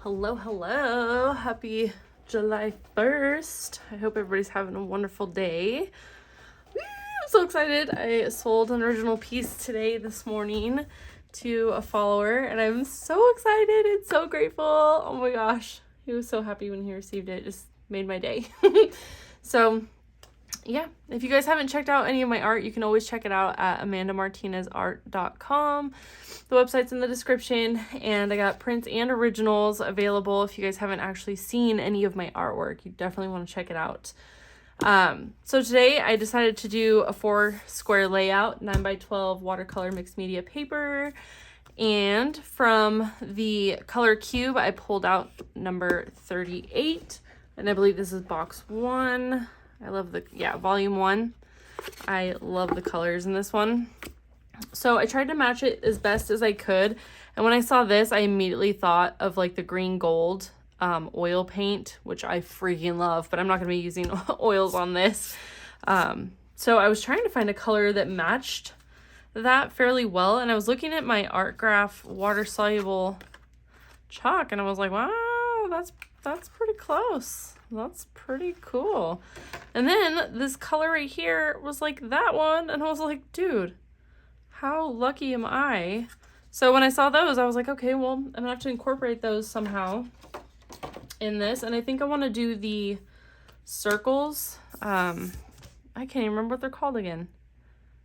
Hello. Happy July 1st. I hope everybody's having a wonderful day. Woo, I'm so excited. I sold an original piece this morning to a follower, and I'm so excited and so grateful. Oh my gosh. He was so happy when he received it. It just made my day. So yeah, if you guys haven't checked out any of my art, you can always check it out at amandamartinezart.com. The website's in the description, and I got prints and originals available. If you guys haven't actually seen any of my artwork, you definitely want to check it out. So today I decided to do a 4 square layout, 9x12 watercolor mixed media paper. And from the color cube, I pulled out number 38, and I believe this is box 1. I love volume 1. I love the colors in this one. So I tried to match it as best as I could. And when I saw this, I immediately thought of like the green gold oil paint, which I freaking love, but I'm not going to be using oils on this. So I was trying to find a color that matched that fairly well. And I was looking at my Art Graph water soluble chalk, and I was like, wow, that's pretty close. That's pretty cool. And then this color right here was like that one, and I was like, dude, how lucky am I? So when I saw those, I was like, okay, well, I'm gonna have to incorporate those somehow in this. And I think I want to do the circles. I can't even remember what they're called again.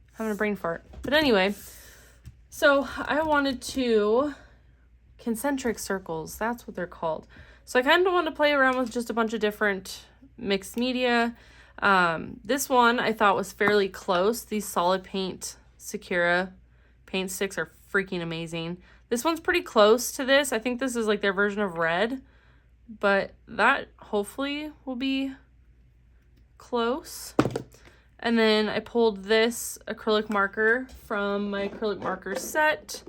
I'm having a brain fart. But anyway, so I wanted to concentric circles. That's what they're called. So I kind of want to play around with just a bunch of different mixed media. This one I thought was fairly close. These solid paint Sakura paint sticks are freaking amazing. This one's pretty close to this. I think this is like their version of red, but that hopefully will be close. And then I pulled this acrylic marker from my acrylic marker set.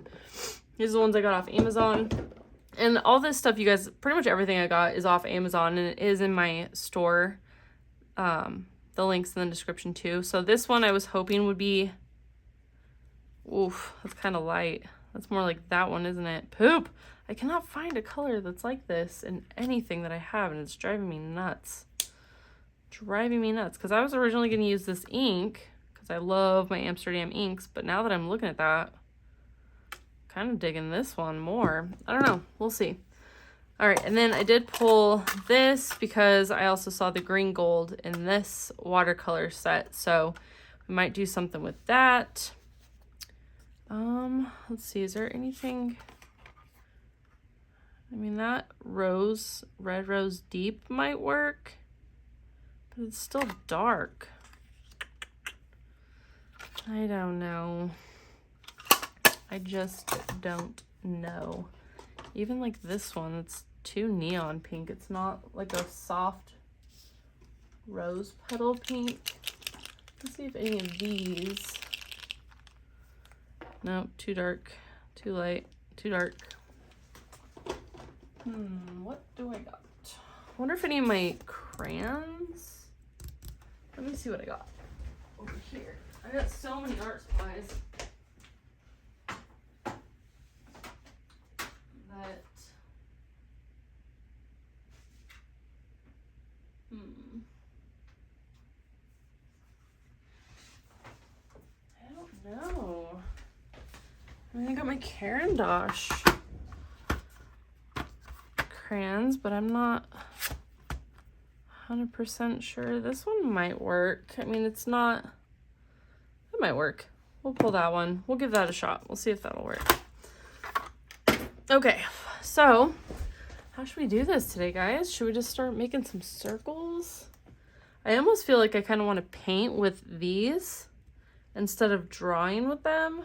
These are the ones I got off Amazon. And all this stuff, you guys, pretty much everything I got is off Amazon, and it is in my store. The link's in the description too. So this one I was hoping would be, oof, that's kind of light. That's more like that one, isn't it? Poop! I cannot find a color that's like this in anything that I have, and it's driving me nuts. Because I was originally going to use this ink, because I love my Amsterdam inks, but now that I'm looking at that, kind of digging this one more. I don't know. We'll see. All right. And then I did pull this because I also saw the green gold in this watercolor set. So we might do something with that. Let's see. Is there anything? I mean, that red rose deep might work, but it's still dark. I don't know. I just don't know. Even like this one, it's too neon pink. It's not like a soft rose petal pink. Let's see if any of these. Nope, too dark, too light, too dark. What do I got? I wonder if any of my crayons. Let me see what I got over here. I got so many art supplies. I don't know. I mean, I got my Caran d'Ache crayons, but I'm not 100% sure. This one might work. I mean, it's not. It might work. We'll pull that one. We'll give that a shot. We'll see if that'll work. Okay, so how should we do this today, guys? Should we just start making some circles? I almost feel like I kind of want to paint with these instead of drawing with them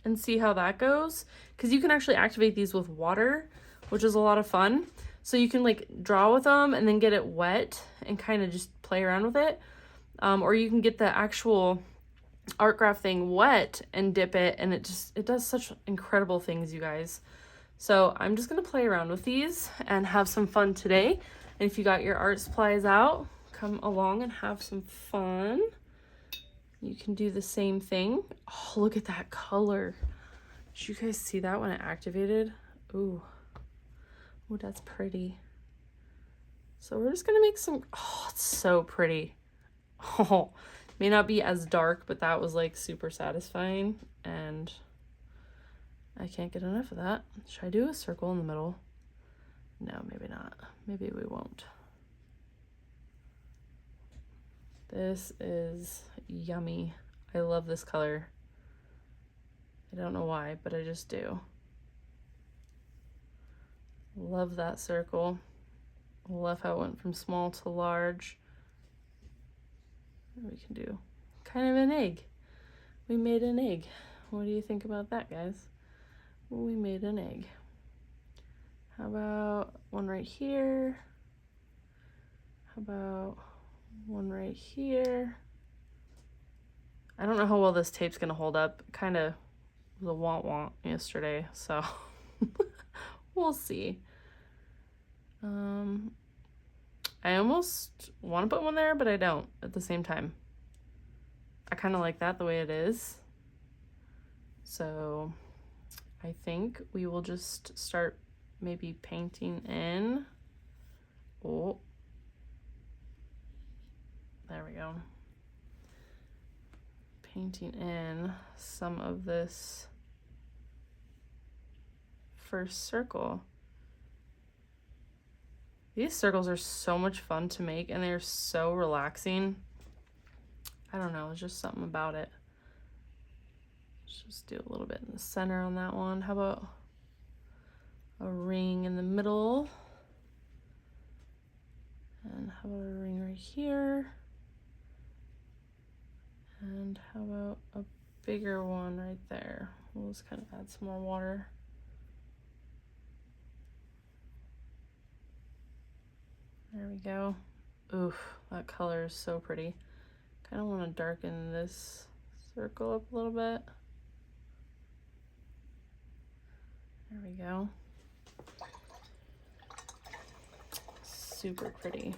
and see how that goes. Because you can actually activate these with water, which is a lot of fun. So you can like draw with them and then get it wet and kind of just play around with it. Or you can get the actual Art Graph thing wet and dip it, and it does such incredible things, you guys. So I'm just going to play around with these and have some fun today. And if you got your art supplies out, come along and have some fun. You can do the same thing. Oh, look at that color. Did you guys see that when it activated? Ooh. Oh, that's pretty. So we're just gonna make some, oh, it's so pretty. Oh, may not be as dark, but that was like super satisfying, and I can't get enough of that. Should I do a circle in the middle? No, maybe not. Maybe we won't. This is yummy. I love this color. I don't know why, but I just do. Love that circle. Love how it went from small to large. We can do kind of an egg. We made an egg. What do you think about that, guys? We made an egg. How about one right here? How about one right here? I don't know how well this tape's gonna hold up. Kind of was a want yesterday, so we'll see. I almost want to put one there, but I don't at the same time. I kind of like that the way it is. So I think we will just start maybe painting in. Oh, there we go. Painting in some of this first circle. These circles are so much fun to make, and they're so relaxing. I don't know, it's just something about it. Let's just do a little bit in the center on that one. How about a ring in the middle? And how about a ring right here? And how about a bigger one right there? We'll just kind of add some more water. There we go. Oof, that color is so pretty. Kind of want to darken this circle up a little bit. There we go. Super pretty.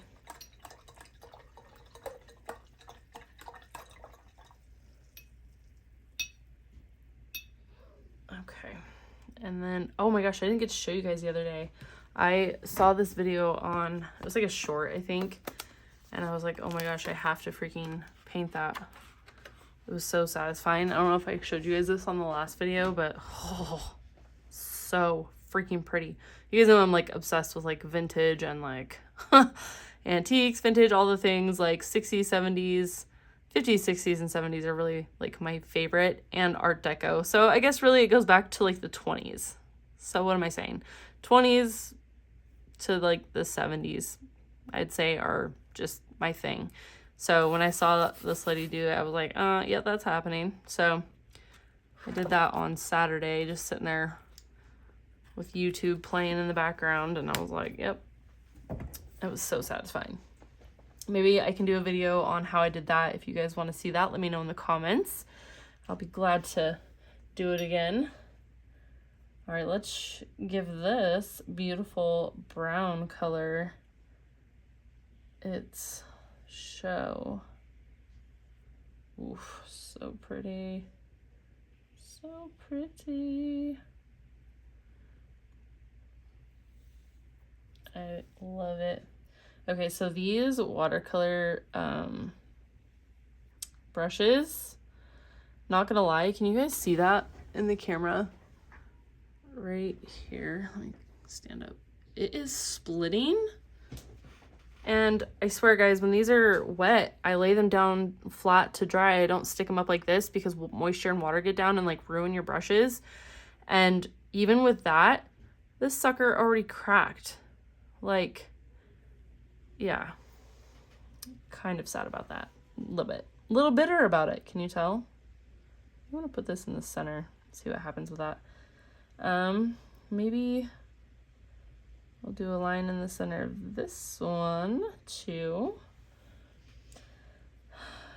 Okay. And then, oh my gosh, I didn't get to show you guys the other day. I saw this video on, it was like a short, I think. And I was like, oh my gosh, I have to freaking paint that. It was so satisfying. I don't know if I showed you guys this on the last video, but oh, so freaking pretty. You guys know I'm like obsessed with like vintage and like antiques, vintage, all the things like 60s, 70s, 50s, 60s, and 70s are really like my favorite, and Art Deco. So I guess really it goes back to like the 20s. So what am I saying? 20s to like the 70s, I'd say, are just my thing. So when I saw this lady do it, I was like, yeah, that's happening. So I did that on Saturday, just sitting there with YouTube playing in the background, and I was like, yep, it was so satisfying. Maybe I can do a video on how I did that. If you guys want to see that, let me know in the comments. I'll be glad to do it again. All right, let's give this beautiful brown color its show. Oof, so pretty. So pretty. I love it. Okay, so these watercolor brushes, not gonna lie, can you guys see that in the camera? Right here, let me stand up. It is splitting, and I swear guys, when these are wet, I lay them down flat to dry. I don't stick them up like this because moisture and water get down and like ruin your brushes. And even with that, this sucker already cracked. Like, yeah, kind of sad about that. A little bitter about it. Can you tell? I want to put this in the center, see what happens with that. Maybe I'll do a line in the center of this one too.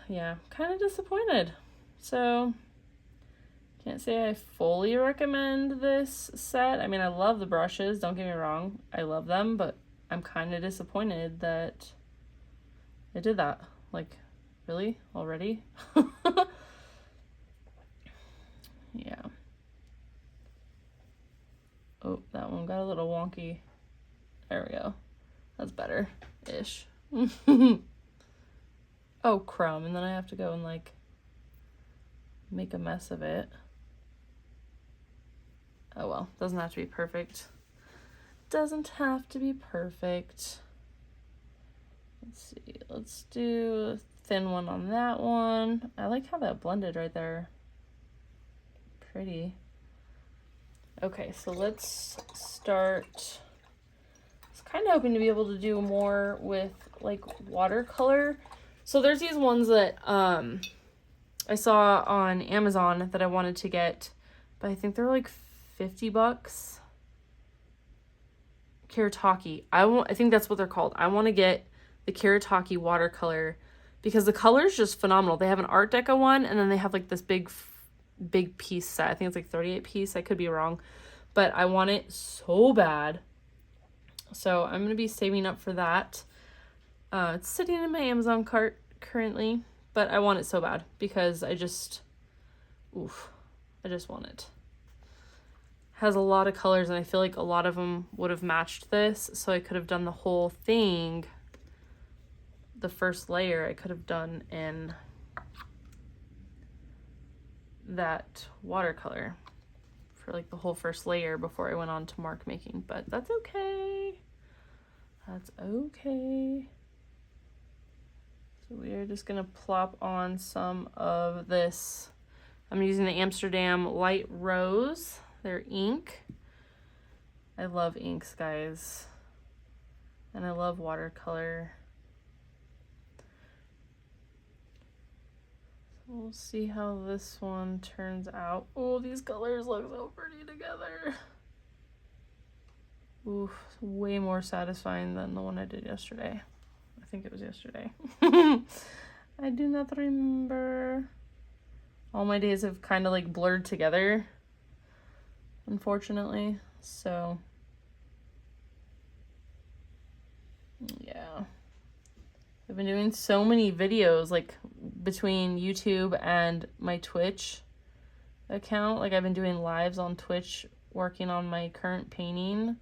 Yeah, kind of disappointed. So can't say I fully recommend this set. I mean, I love the brushes, don't get me wrong. I love them, but I'm kind of disappointed that it did that. Like, really? Already? Yeah. Oh, that one got a little wonky. There we go. That's better-ish. Oh, crumb. And then I have to go and, like, make a mess of it. Oh, well. Doesn't have to be perfect. Doesn't have to be perfect. Let's see. Let's do a thin one on that one. I like how that blended right there. Pretty. Okay, so let's start. I was kind of hoping to be able to do more with, like, watercolor. So there's these ones that I saw on Amazon that I wanted to get, but I think they're like $50. Kiritaki. I think that's what they're called. I want to get the Kiritaki watercolor because the color is just phenomenal. They have an Art Deco one, and then they have like this big piece set. I think it's like 38 piece. I could be wrong, but I want it so bad. So I'm going to be saving up for that. It's sitting in my Amazon cart currently, but I want it so bad because I just want it. Has a lot of colors, and I feel like a lot of them would have matched this, so I could have done the whole thing. The first layer I could have done in that watercolor for like the whole first layer before I went on to mark making, but that's okay. That's okay. So we are just gonna plop on some of this. I'm using the Amsterdam Light Rose. Their ink. I love inks, guys. And I love watercolor. So we'll see how this one turns out. Oh, these colors look so pretty together. Oof, way more satisfying than the one I did yesterday. I think it was yesterday. I do not remember. All my days have kind of like blurred together, unfortunately. So yeah, I've been doing so many videos like between YouTube and my Twitch account. Like I've been doing lives on Twitch working on my current painting,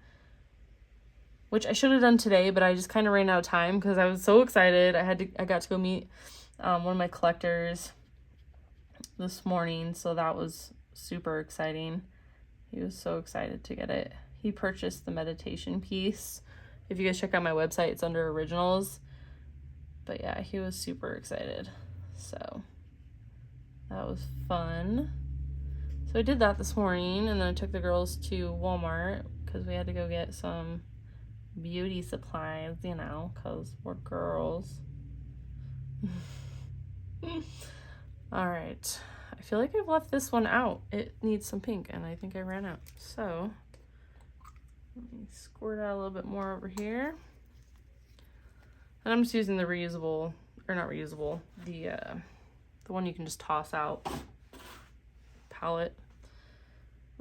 which I should have done today, but I just kind of ran out of time because I was so excited. I got to go meet one of my collectors this morning, so that was super exciting. He was so excited to get it. He purchased the meditation piece. If you guys check out my website, it's under originals. But yeah, he was super excited. So that was fun. So I did that this morning, and then I took the girls to Walmart because we had to go get some beauty supplies, you know, because we're girls. All right. I feel like I've left this one out. It needs some pink, and I think I ran out. So let me squirt out a little bit more over here. And I'm just using the reusable, or not reusable, the one you can just toss out palette.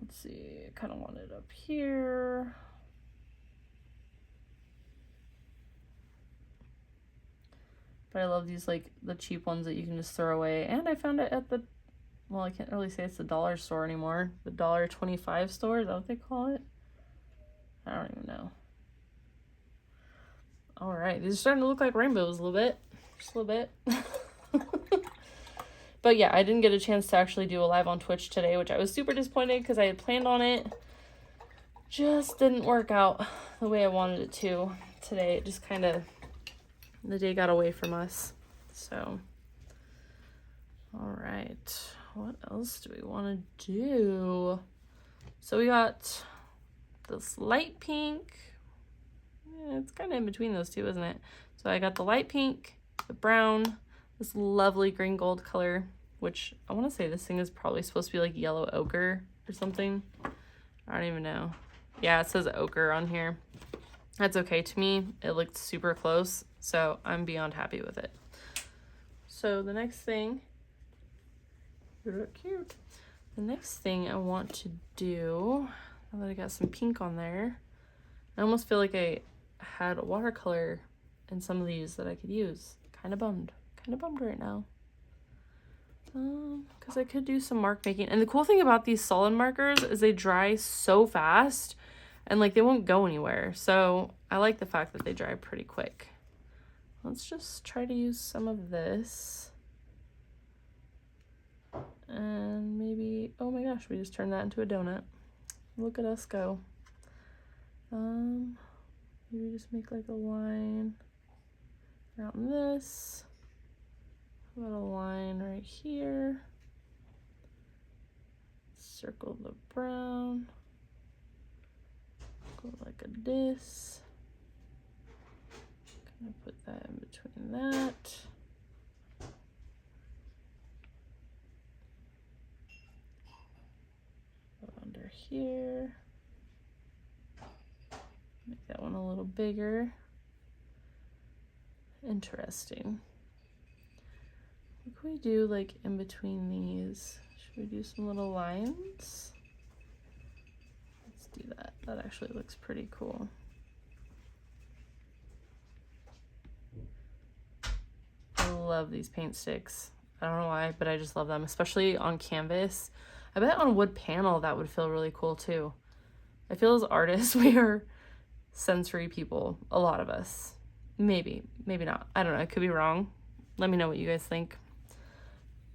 Let's see, I kind of want it up here. But I love these, like, the cheap ones that you can just throw away. And I found it at the, well, I can't really say it's the dollar store anymore. The $1.25 store, is that what they call it? I don't even know. All right, these are starting to look like rainbows a little bit. Just a little bit. But yeah, I didn't get a chance to actually do a live on Twitch today, which I was super disappointed because I had planned on it. Just didn't work out the way I wanted it to today. It just kind of, the day got away from us. So, all right. What else do we want to do? So we got this light pink. Yeah, it's kind of in between those two, isn't it? So I got the light pink, the brown, this lovely green gold color, which I want to say this thing is probably supposed to be like yellow ochre or something. I don't even know. Yeah, it says ochre on here. That's okay to me. It looked super close, so I'm beyond happy with it. So the next thing, you look cute. The next thing I want to do, now that I got some pink on there, I almost feel like I had a watercolor in some of these that I could use. Kind of bummed right now. Because I could do some mark making. And the cool thing about these solid markers is they dry so fast. and like they won't go anywhere. So I like the fact that they dry pretty quick. Let's just try to use some of this. And maybe, oh my gosh, we just turned that into a donut. Look at us go. Maybe just make like a line around this. How about a line right here? Circle the brown. Go like a this. Kind of put that in between that. Go under here. Make that one a little bigger. Interesting. What can we do like in between these? Should we do some little lines? Let's do that. That actually looks pretty cool. I love these paint sticks. I don't know why, but I just love them, especially on canvas. I bet on wood panel that would feel really cool too. I feel as artists, we are sensory people, a lot of us. Maybe not. I don't know. I could be wrong. Let me know what you guys think.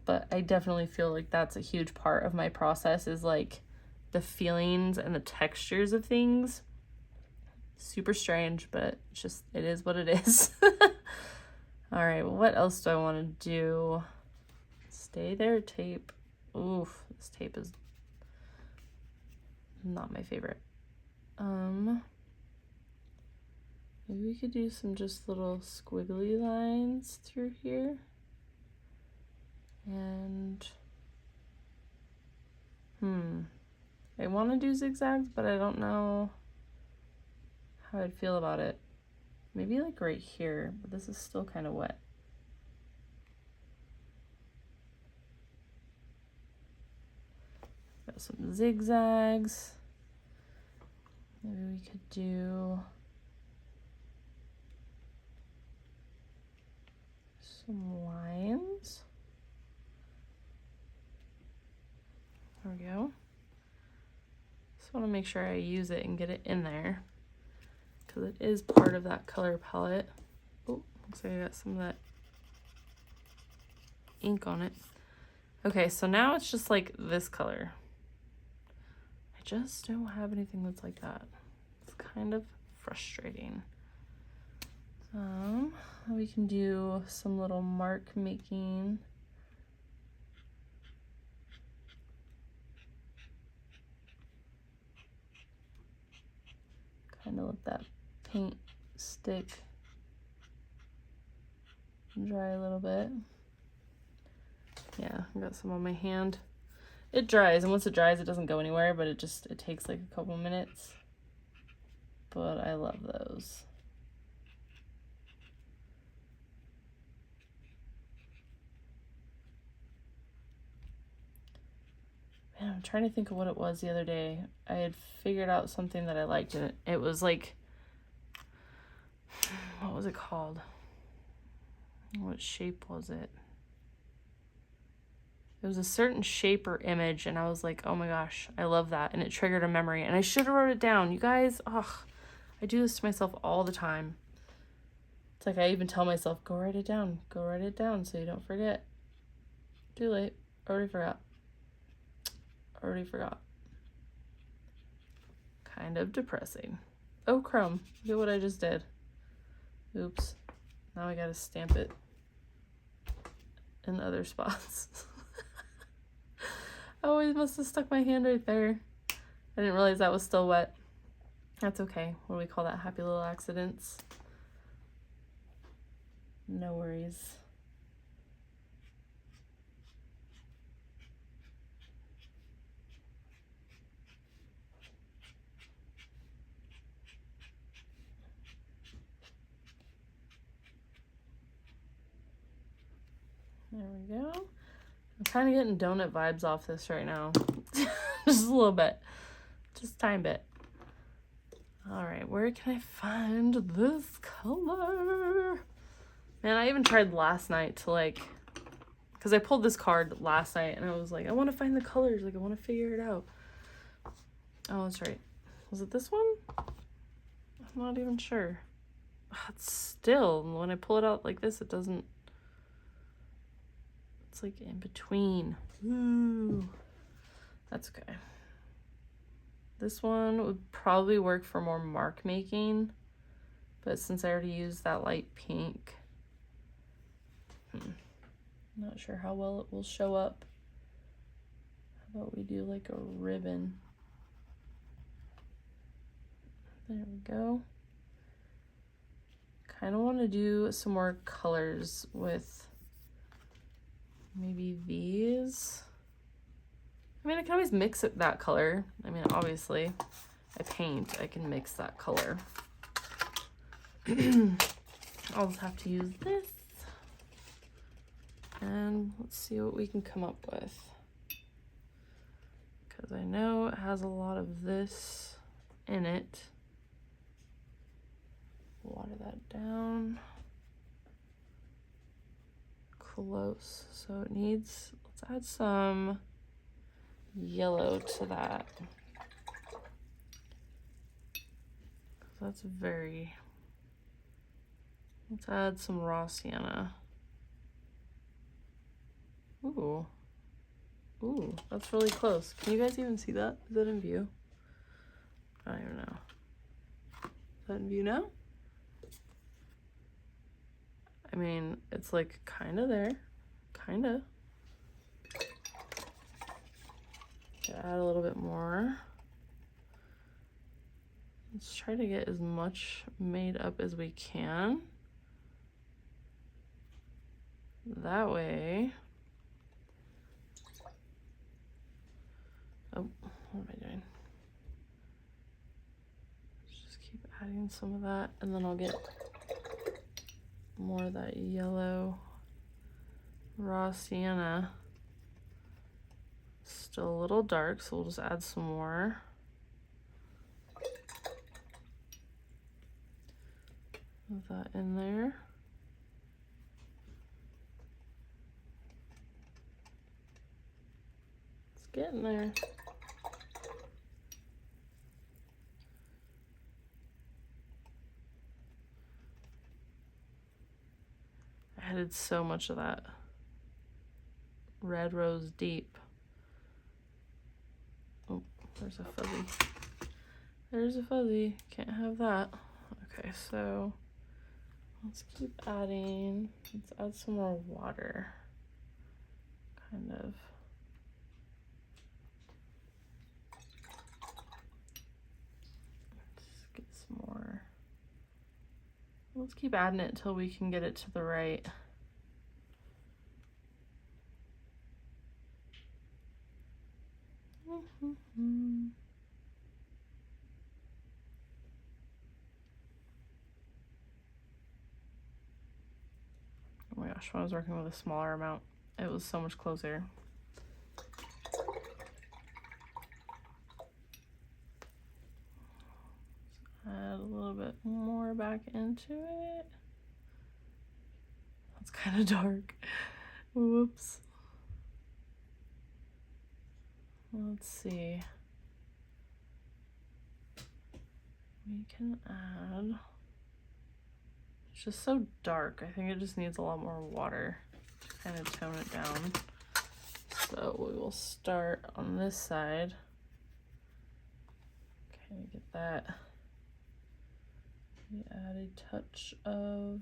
But I definitely feel like that's a huge part of my process, is like the feelings and the textures of things. Super strange, but it's just, it is what it is. All right, well, what else do I want to do? Stay there, tape. Oof, this tape is not my favorite. Maybe we could do some just little squiggly lines through here. And I want to do zigzags, but I don't know how I'd feel about it. Maybe like right here, but this is still kind of wet. Got some zigzags. Maybe we could do some lines. There we go. Just want to make sure I use it and get it in there, because it is part of that color palette. Oh, looks like I got some of that ink on it. Okay, so now it's just like this color. I just don't have anything that's like that. It's kind of frustrating. We can do some little mark making. Kind of let that paint stick and dry a little bit. Yeah, I got some on my hand. It dries, and once it dries, it doesn't go anywhere, but it takes like a couple minutes. But I love those. Man, I'm trying to think of what it was the other day. I had figured out something that I liked, and it was like, what was it called? What shape was it? It was a certain shape or image, and I was like, oh my gosh, I love that. And it triggered a memory, and I should have wrote it down. You guys, ugh, I do this to myself all the time. It's like I even tell myself, go write it down so you don't forget. Too late, already forgot. Kind of depressing. Oh, crumb, look at what I just did. Oops, now I gotta stamp it in other spots. Oh, I must have stuck my hand right there. I didn't realize that was still wet. That's okay. What do we call that? Happy little accidents. No worries. There we go. I'm kind of getting donut vibes off this right now. Just a little bit. Just a tiny bit. All right, where can I find this color? Man, I even tried last night to like, because I pulled this card last night and I was like, I want to find the colors. Like, I want to figure it out. Oh, that's right. Was it this one? I'm not even sure. It's still, when I pull it out like this, it doesn't, it's like in between. Ooh, that's okay. This one would probably work for more mark making, but since I already used that light pink, I'm not sure how well it will show up. How about we do like a ribbon? There we go. Kind of want to do some more colors with maybe these. I mean, I can always mix it that color. I mean, obviously, I paint, I can mix that color. I'll just have to use this. And let's see what we can come up with. Because I know it has a lot of this in it. Water that down. Close. So it needs, let's add some yellow to that. That's very, let's add some raw sienna. Ooh. Ooh, that's really close. Can you guys even see that? Is that in view? I don't even know. Is that in view now? I mean, it's like kind of there. Kind of. Add a little bit more. Let's try to get as much made up as we can. That way. Oh, what am I doing? Just keep adding some of that, and then I'll get more of that yellow raw sienna. Still a little dark, so we'll just add some more. Put that in there. It's getting there. I added so much of that red rose deep. Oh, there's a fuzzy. There's a fuzzy. Can't have that. Okay, so let's keep adding. Let's add some more water. Kind of. Let's get some more. Let's keep adding it until we can get it to the right. Oh my gosh, when I was working with a smaller amount, it was so much closer. Add a little bit more back into it. That's kind of dark. Whoops. Let's see. We can add, it's just so dark. I think it just needs a lot more water to kind of tone it down. So we will start on this side. Kind of get that. We add a touch of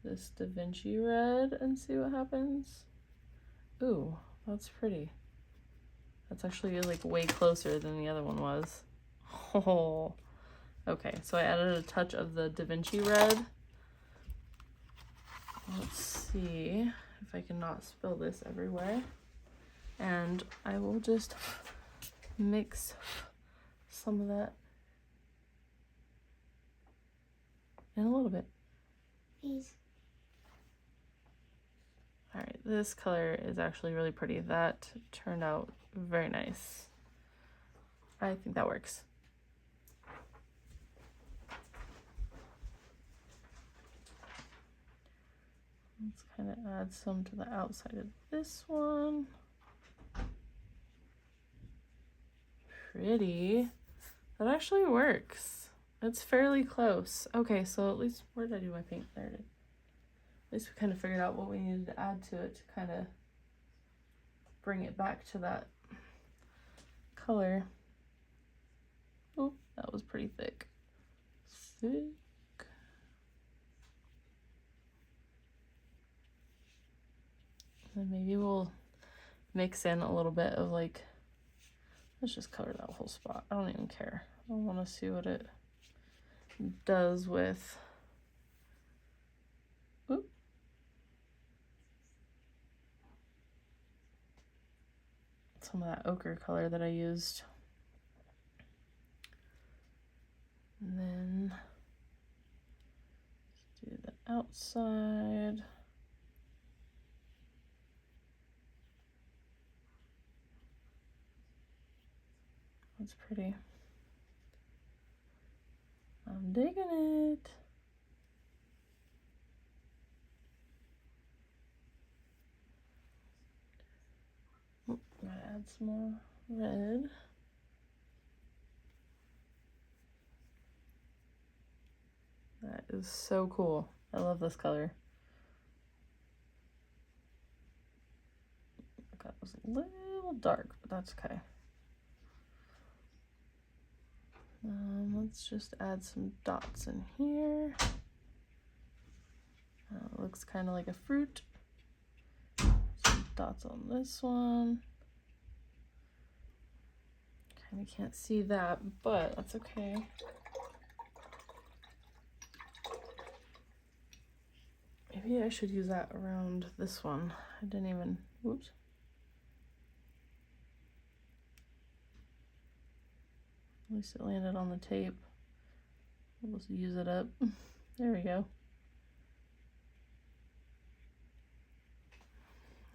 this Da Vinci red and see what happens. Ooh, that's pretty. That's actually like way closer than the other one was. Oh, okay, so I added a touch of the Da Vinci red. Let's see if I can not spill this everywhere. And I will just mix some of that in a little bit. Please. All right, this color is actually really pretty. That turned out very nice. I think that works. Let's kind of add some to the outside of this one. pretty. That actually works. It's fairly close. Okay, so at least, where did I do my paint? There it is. At least we kind of figured out what we needed to add to it to kind of bring it back to that color. Oh, that was pretty thick. Thick. And maybe we'll mix in a little bit of like, let's just color that whole spot. I don't even care. I want to see what it does with, oop, some of that ochre color that I used. And then do the outside. That's pretty. I'm digging it. Oh, gotta add some more red. That is so cool. I love this color. That was a little dark, but that's okay. Let's just add some dots in here. It looks kind of like a fruit. Some dots on this one. Kind of can't see that, but that's okay. Maybe I should use that around this one. I didn't even, whoops. At least it landed on the tape. We'll just use it up. There we go.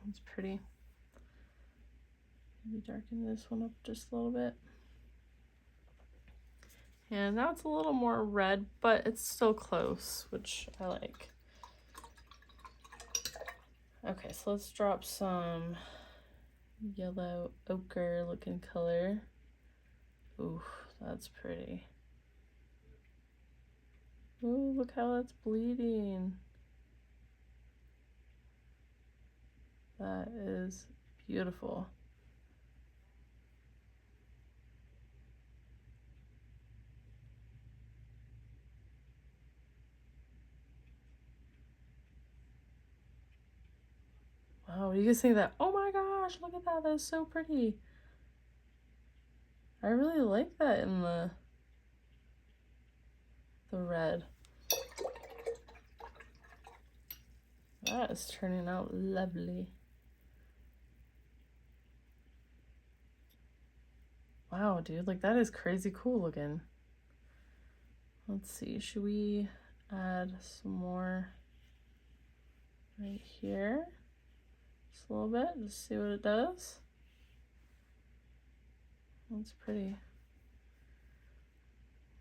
That's pretty. Maybe darken this one up just a little bit. And now it's a little more red, but it's still close, which I like. Okay, so let's drop some yellow ochre looking color. Ooh, that's pretty. Ooh, look how that's bleeding. That is beautiful. Wow, you can see that. Oh my gosh, look at that. That's so pretty. I really like that in the red. That is turning out lovely. Wow, dude, like that is crazy cool looking. Let's see, should we add some more right here? Just a little bit, just see what it does. That's pretty.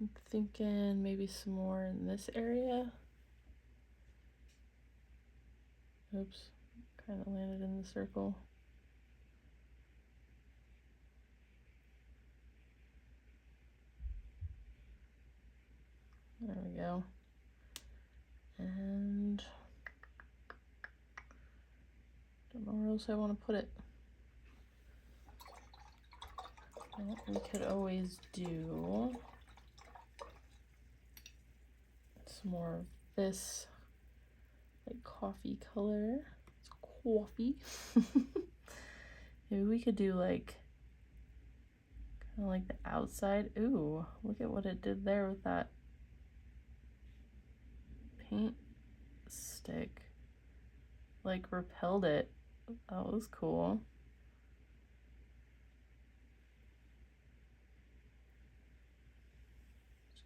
I'm thinking maybe some more in this area. Oops, kind of landed in the circle. There we go. And don't know where else I want to put it. Well, we could always do some more of this like coffee color. It's coffee. Maybe we could do like kind of like the outside. Ooh, look at what it did there with that paint stick. Like repelled it. That was cool.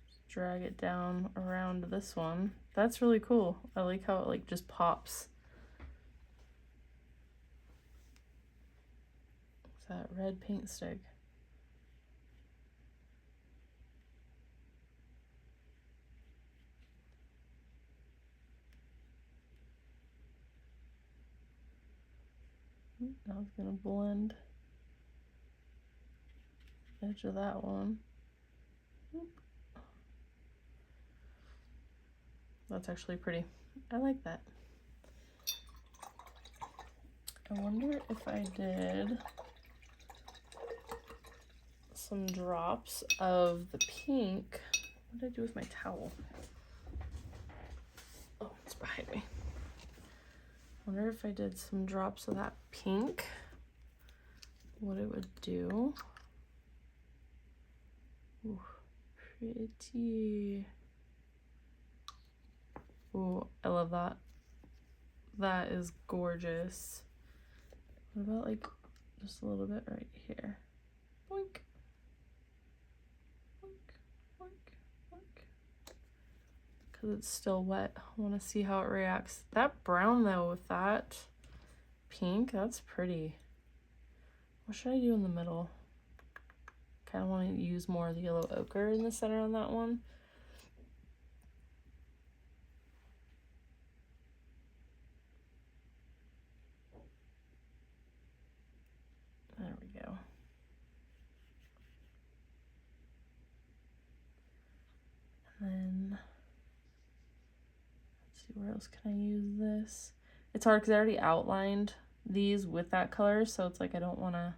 Just drag it down around this one. That's really cool. I like how it like just pops. It's that red paint stick. Now it's gonna blend. edge of that one. That's actually pretty. I like that. I wonder if I did some drops of the pink. What did I do with my towel? Oh, it's behind me. I wonder if I did some drops of that pink, what it would do. Ooh, pretty. Ooh, I love that. That is gorgeous. What about like just a little bit right here? Boink. Boink, boink, boink. Because it's still wet. I want to see how it reacts. That brown though with that pink, that's pretty. What should I do in the middle? Kind of want to use more of the yellow ochre in the center on that one. There we go. And then, let's see, where else can I use this? It's hard because I already outlined these with that color, so it's like I don't want to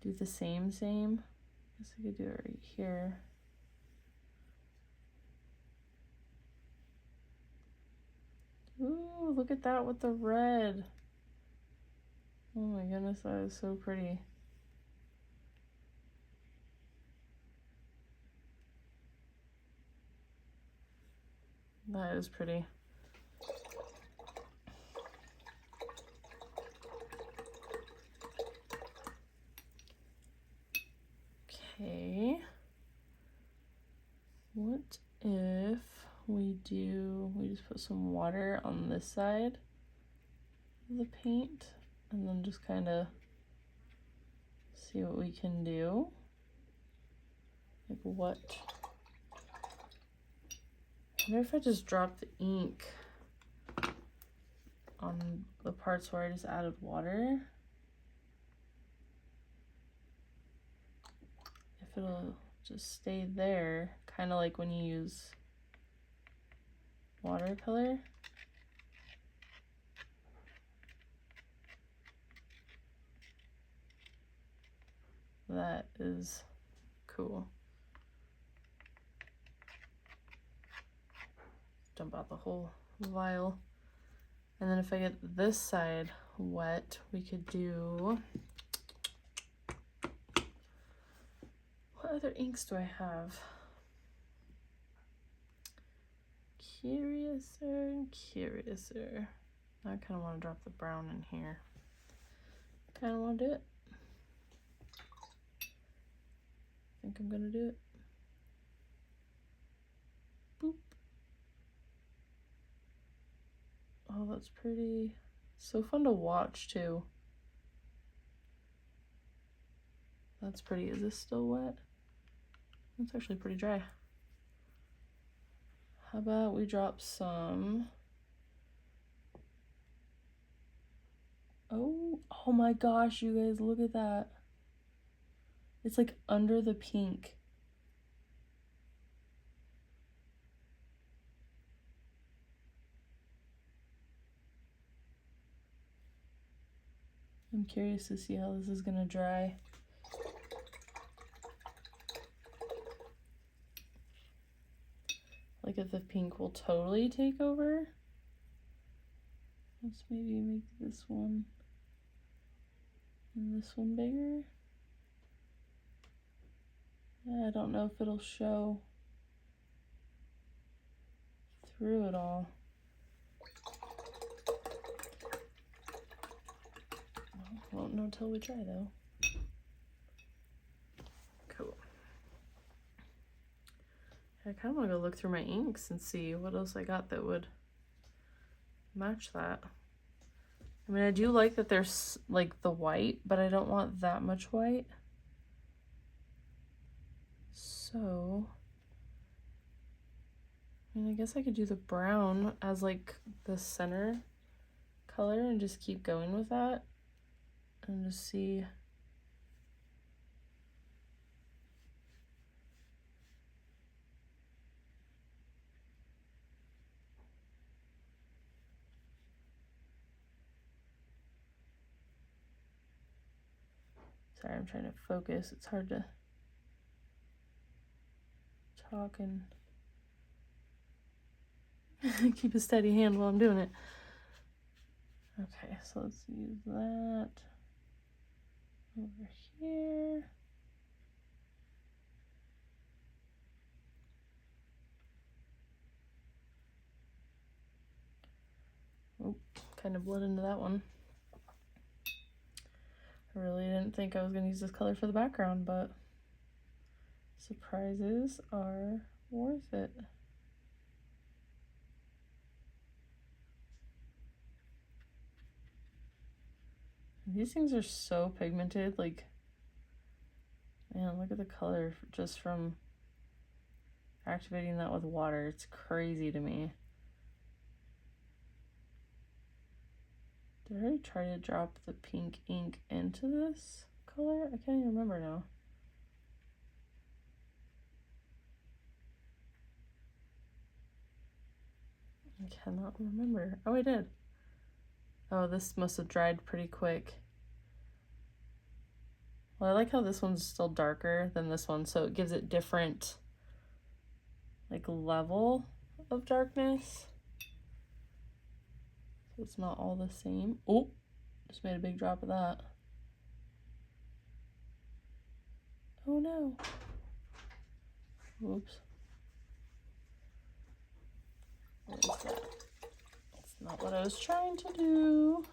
do the same. I guess I could do it right here. Ooh, look at that with the red. Oh my goodness, that is so pretty. That is pretty. Okay. What if we just put some water on this side of the paint and then just kind of see what we can do? Like what? I wonder if I just drop the ink on the parts where I just added water. If it'll just stay there, kind of like when you use watercolor. That is cool. Dump out the whole vial. And then if I get this side wet, we could do, what other inks do I have? Curiouser. I kind of want to drop the brown in here. Kind of want to do it. I think I'm gonna do it. Boop. Oh, that's pretty. So fun to watch too. That's pretty. Is this still wet? It's actually pretty dry. How about we drop some? Oh my gosh, you guys, look at that. It's like under the pink. I'm curious to see how this is gonna dry. Like if the pink will totally take over. Let's maybe make this one and this one bigger. I don't know if it'll show through it all. Won't know till we try though. Cool. I kind of want to go look through my inks and see what else I got that would match that. I mean, I do like that there's like the white, but I don't want that much white. So, I mean, I guess I could do the brown as like the center color and just keep going with that and just see Sorry, I'm trying to focus. It's hard to talk and keep a steady hand while I'm doing it. Okay, so let's use that over here. Oh, kind of bled into that one. I really didn't think I was going to use this color for the background, but surprises are worth it. These things are so pigmented, like, man, look at the color just from activating that with water. It's crazy to me. Did I already try to drop the pink ink into this color? I can't even remember now. I cannot remember. Oh, I did. Oh, this must have dried pretty quick. Well, I like how this one's still darker than this one, so it gives it different, like, level of darkness. So it's not all the same. Oh, just made a big drop of that. Oh no. Whoops. What is that? That's not what I was trying to do.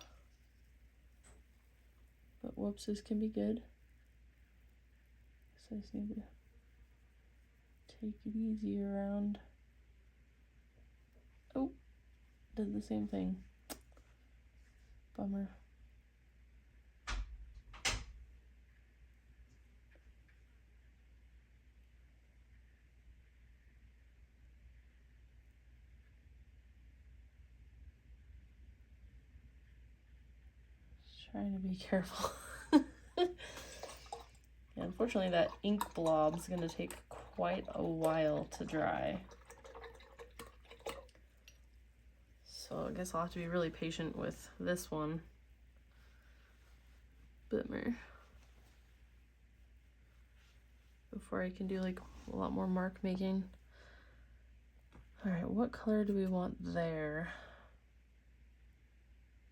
But whoopses can be good. So I just need to take it easy around. Oh, did the same thing. Bummer. Just trying to be careful. Yeah, unfortunately that ink blob is going to take quite a while to dry. So I guess I'll have to be really patient with this one. Bummer. Before I can do like a lot more mark making. All right, what color do we want there?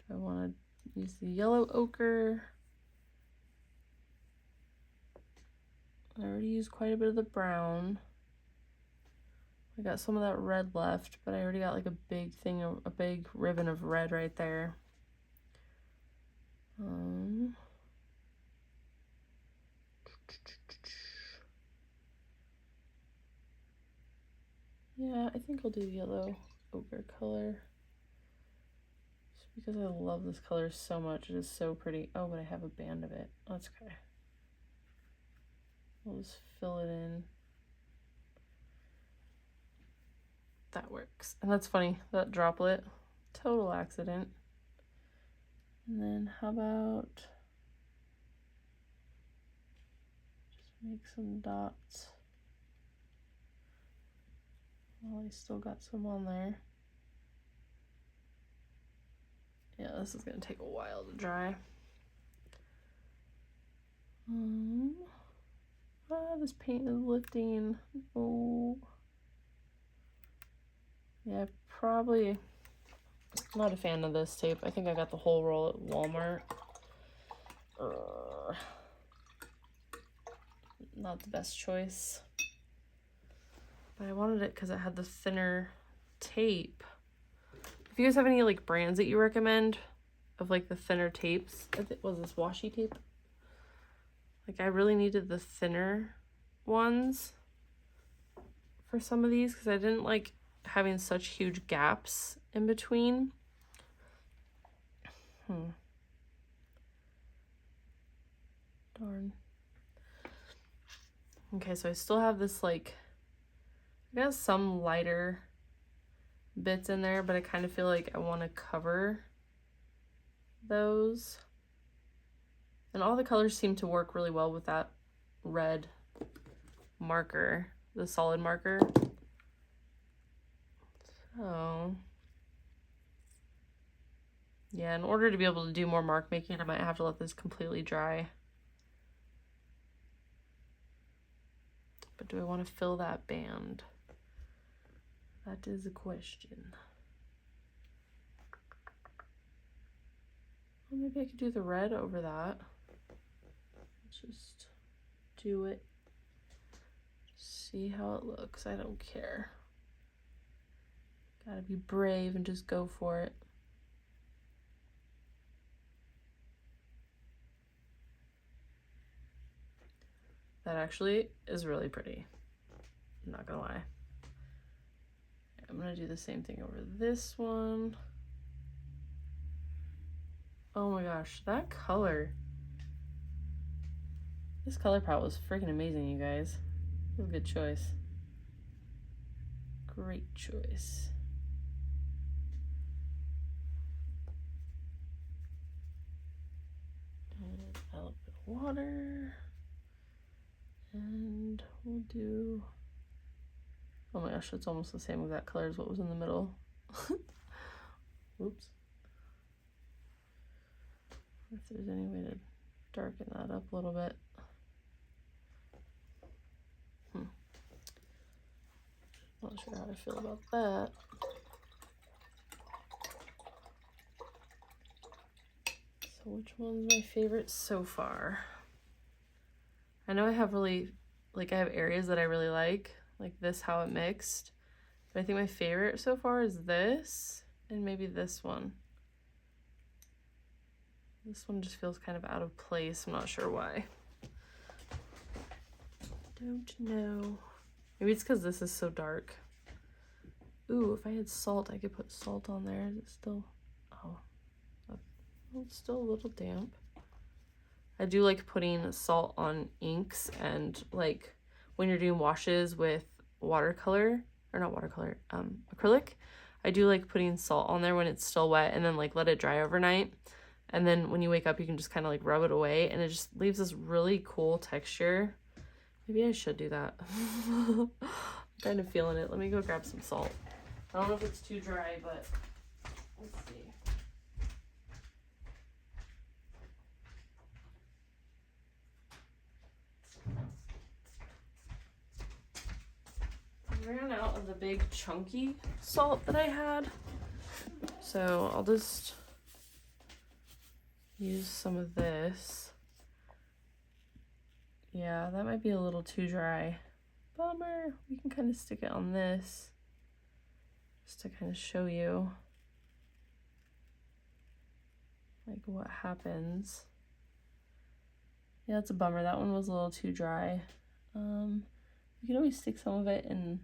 Do I want to use the yellow ochre? I already used quite a bit of the brown. I got some of that red left, but I already got like a big thing, a big ribbon of red right there. Yeah, I think I'll do yellow ochre color. Just because I love this color so much. It is so pretty. Oh, but I have a band of it. That's okay. We'll just fill it in. That works. And that's funny, that droplet, total accident. And then how about just make some dots. Well, I still got some on there. Yeah, this is gonna take a while to dry. This paint is lifting. Oh. Yeah, probably not a fan of this tape. I think I got the whole roll at Walmart. Not the best choice. But I wanted it because it had the thinner tape. If you guys have any like brands that you recommend of like the thinner tapes, was this washi tape? Like I really needed the thinner ones for some of these because I didn't like having such huge gaps in between. Darn. Okay, so I still have this like, I got some lighter bits in there, but I kind of feel like I want to cover those. And all the colors seem to work really well with that red marker, the solid marker. So yeah, in order to be able to do more mark making, I might have to let this completely dry do I want to fill that band? That is a question. Well, maybe I could do the red over that. Just do it. See how it looks. I don't care. Gotta be brave and just go for it. That actually is really pretty. I'm not gonna lie. I'm gonna do the same thing over this one. Oh my gosh, that color. This color palette was freaking amazing, you guys. It was a good choice. Great choice. And a little bit of water. And we'll do, oh my gosh, it's almost the same exact color as what was in the middle. Oops. If there's any way to darken that up a little bit. Not sure how I feel about that. So which one's my favorite so far? I know I have really, I have areas that I really like this, how it mixed. But I think my favorite so far is this, and maybe this one. This one just feels kind of out of place. I'm not sure why. Don't know. Maybe it's because this is so dark. Ooh, if I had salt, I could put salt on there. Is it still, oh, it's still a little damp. I do like putting salt on inks, and like when you're doing washes with watercolor, or not watercolor, acrylic, I do like putting salt on there when it's still wet, and then like let it dry overnight. And then when you wake up, you can just kind of like rub it away, and it just leaves this really cool texture. Maybe I should do that. I'm kind of feeling it. Let me go grab some salt. I don't know if it's too dry, but let's see. I ran out of the big chunky salt that I had, so I'll just use some of this. Yeah, that might be a little too dry. Bummer. We can kind of stick it on this just to kind of show you like what happens. Yeah, it's a bummer. That one was a little too dry. You can always stick some of it in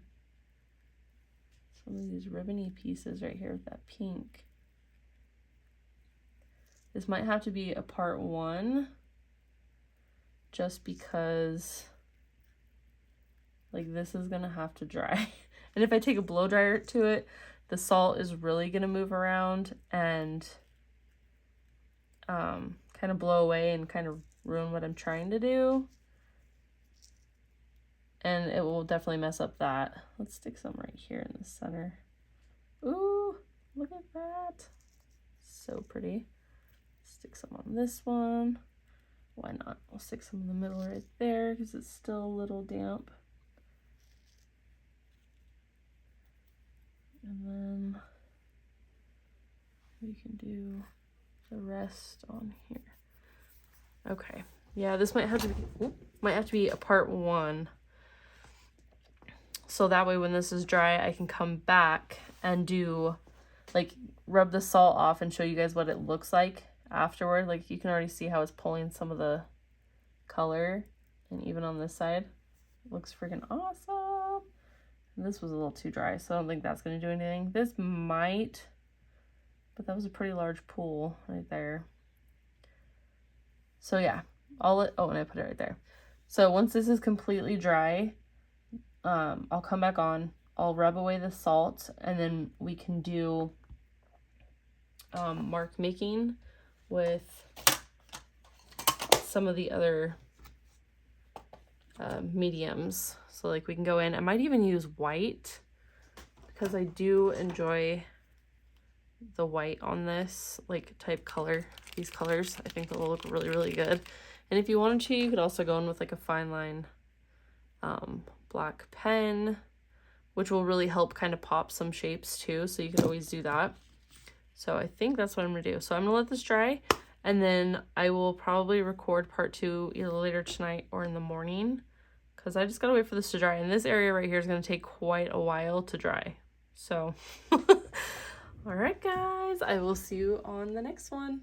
some of these ribbony pieces right here with that pink. This might have to be a part 1 just because like this is gonna have to dry. And if I take a blow dryer to it, the salt is really gonna move around and kind of blow away and kind of ruin what I'm trying to do. And it will definitely mess up that. Let's stick some right here in the center. Ooh, look at that. So pretty. Stick some on this one. Why not? I'll stick some in the middle right there because it's still a little damp. And then we can do the rest on here. Okay. Yeah, this might have to be a part 1. So that way when this is dry, I can come back and do like rub the salt off and show you guys what it looks like afterward. Like you can already see how it's pulling some of the color, and even on this side, it looks freaking awesome. And this was a little too dry, so I don't think that's gonna do anything. This might, but that was a pretty large pool right there. So yeah, and I put it right there. So once this is completely dry, I'll come back on, I'll rub away the salt, and then we can do mark making with some of the other mediums. So like we can go in, I might even use white because I do enjoy the white on this like type color. These colors, I think they'll look really, really good. And if you wanted to, you could also go in with like a fine line black pen, which will really help kind of pop some shapes too. So you can always do that. So I think that's what I'm gonna do. So I'm gonna let this dry, and then I will probably record part 2 either later tonight or in the morning, because I just gotta wait for this to dry. And this area right here is gonna take quite a while to dry. So, all right, guys, I will see you on the next one.